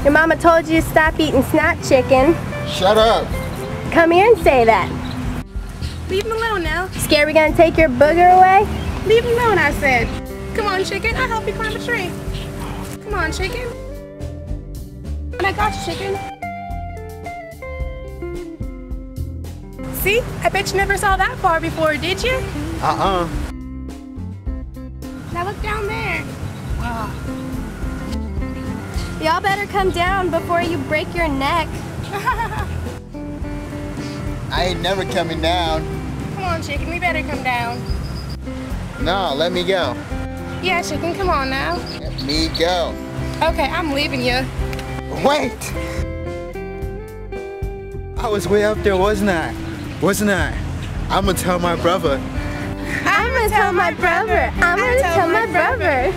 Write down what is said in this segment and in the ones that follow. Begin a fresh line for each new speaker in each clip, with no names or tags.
Your mama told you to stop eating snap chicken.
Shut up.
Come here and say that.
Leave him alone now.
Scared we're gonna take your booger away?
Leave him alone, I said. Come on, chicken. I'll help you climb a tree. Come on, chicken. I got you, chicken. See? I bet you never saw that far before, did you?
Uh-uh.
Now look down there. Wow.
Y'all better come down before you break your neck.
I ain't never coming down.
Come on, chicken. We better come down.
No, let me go.
Yeah, chicken. Come on now.
Let me go.
Okay, I'm leaving you.
Wait! I was way up there, wasn't I? Wasn't I? I'm gonna tell my brother.
I'm gonna tell my brother. I'm gonna tell my brother.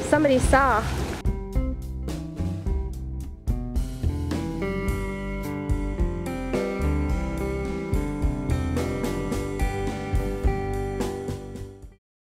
Somebody saw.